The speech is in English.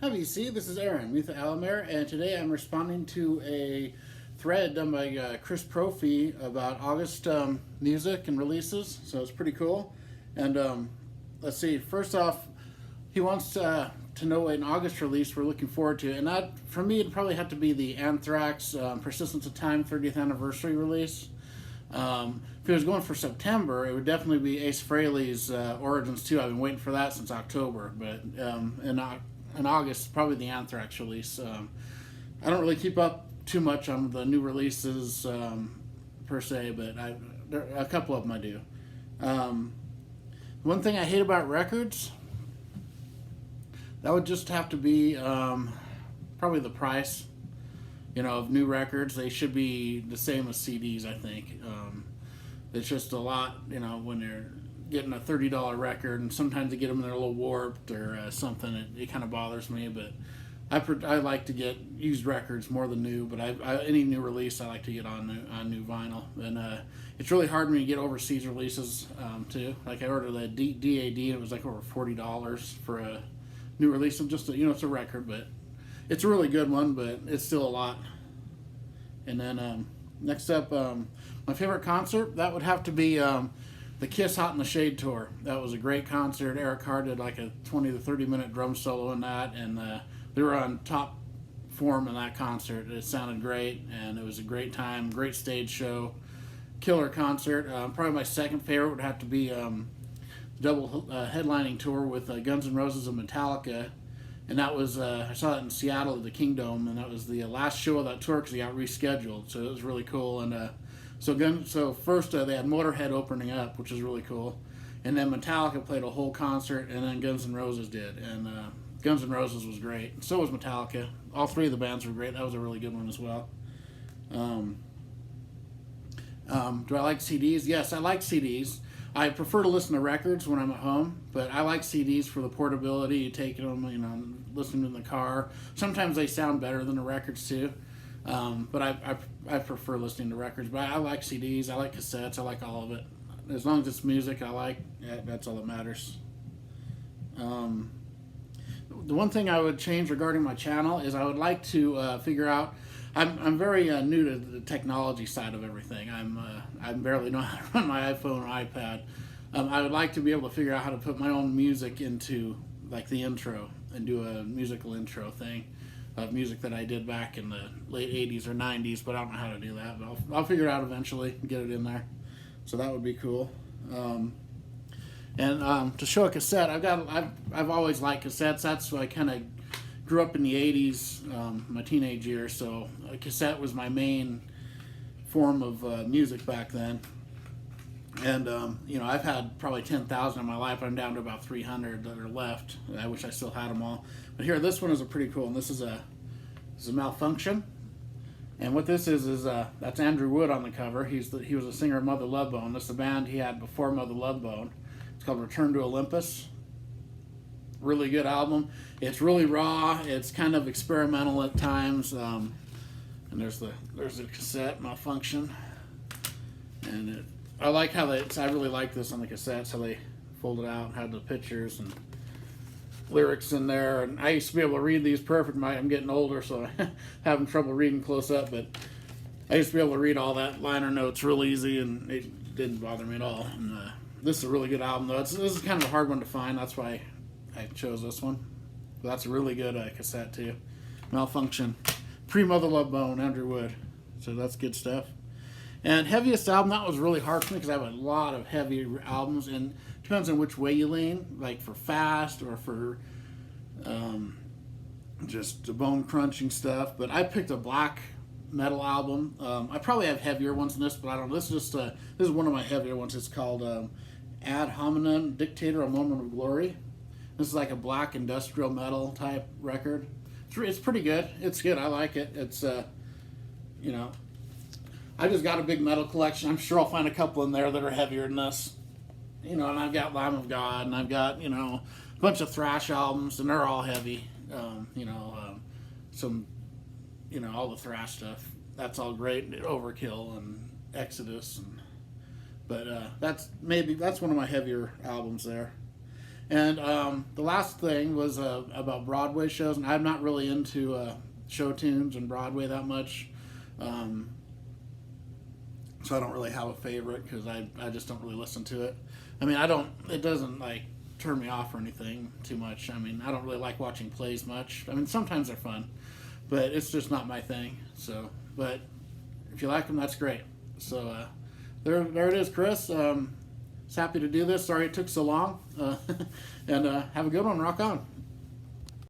Hi VC, this is Aaron, Mutha Alamere, and today I'm responding to a thread done by Chris Profi about August music and releases, so it's pretty cool. And let's see, first off, he wants to know an August release we're looking forward to, and that, for me, it'd probably have to be the Anthrax Persistence of Time 30th anniversary release. If he was going for September, it would definitely be Ace Frehley's Origins 2. I've been waiting for that since October, but in August, probably the Anthrax release. I don't really keep up too much on the new releases per se, but a couple of them I do. One thing I hate about records, that would just have to be probably the price. Of new records. They should be the same as CDs, I think. It's just a lot, when they're getting a $30 record, and sometimes they get them, they're a little warped or something. It kind of bothers me, but I like to get used records more than new, but any new release I like to get on new vinyl. And it's really hard when you get overseas releases too. Like I ordered the DAD, and it was like over $40 for a new release. And just it's a record, but it's a really good one, but it's still a lot. And then next up, my favorite concert, that would have to be the Kiss Hot in the Shade tour. That was a great concert. Eric Carr did like a 20 to 30 minute drum solo in that, and they were on top form in that concert. It sounded great, and it was a great time, great stage show, killer concert. Probably my second favorite would have to be double headlining tour with Guns N' Roses and Metallica. And that was, I saw it in Seattle at the Kingdome, and that was the last show of that tour because he got rescheduled. So it was really cool. And so first they had Motorhead opening up, which was really cool. And then Metallica played a whole concert, and then Guns N' Roses did. And Guns N' Roses was great. And so was Metallica. All three of the bands were great. That was a really good one as well. Do I like CDs? Yes, I like CDs. I prefer to listen to records when I'm at home, but I like CDs for the portability. You take them, listen to them in the car. Sometimes they sound better than the records too, but I prefer listening to records. But I like CDs. I like cassettes. I like all of it. As long as it's music I like, that's all that matters. The one thing I would change regarding my channel is I would like to figure out. I'm very new to the technology side of everything. I barely know how to run my iPhone or iPad. I would like to be able to figure out how to put my own music into like the intro and do a musical intro thing of music that I did back in the late 80s or 90s, but I don't know how to do that. But I'll figure it out eventually and get it in there. So that would be cool. And to show a cassette, I've always liked cassettes. That's what I kind of grew up in the 80s, my teenage years, so a cassette was my main form of music back then. And, I've had probably 10,000 in my life. I'm down to about 300 that are left. I wish I still had them all. But here, this one is a pretty cool one. This is a Malfunction. And what this is that's Andrew Wood on the cover. He was a singer of Mother Love Bone. This is the band he had before Mother Love Bone. It's called Return to Olympus. Really good album. It's really raw. It's kind of experimental at times. And there's the cassette, Malfunction. And I like how I really like this on the cassettes, how they folded out and had the pictures and lyrics in there. And I used to be able to read these perfect. I'm getting older, so I'm having trouble reading close up. But I used to be able to read all that liner notes real easy, and it didn't bother me at all. And this is a really good album, though. This is kind of a hard one to find. That's why I chose this one. But that's a really good cassette too. Malfunction. Pre-Mother Love Bone, Andrew Wood. So that's good stuff. And heaviest album, that was really hard for me because I have a lot of heavy albums, and it depends on which way you lean, like for fast or for just bone crunching stuff. But I picked a black metal album. I probably have heavier ones than this, but I don't know. This is one of my heavier ones. It's called Ad Hominem Dictator, A Moment of Glory. This is like a black industrial metal type record. It's pretty good. It's good. I like it. It's, I just got a big metal collection. I'm sure I'll find a couple in there that are heavier than this. And I've got Lamb of God, and I've got, a bunch of thrash albums, and they're all heavy. Some, all the thrash stuff. That's all great. Overkill and Exodus. But that's one of my heavier albums there. And the last thing was about Broadway shows, and I'm not really into show tunes and Broadway that much. Um, so I don't really have a favorite because I just don't really listen to it. I mean, it doesn't like turn me off or anything too much. I mean, I don't really like watching plays much. I mean, sometimes they're fun, but it's just not my thing. So, but if you like them, that's great. So there it is, Chris. Was happy to do this. Sorry it took so long. And have a good one. Rock on.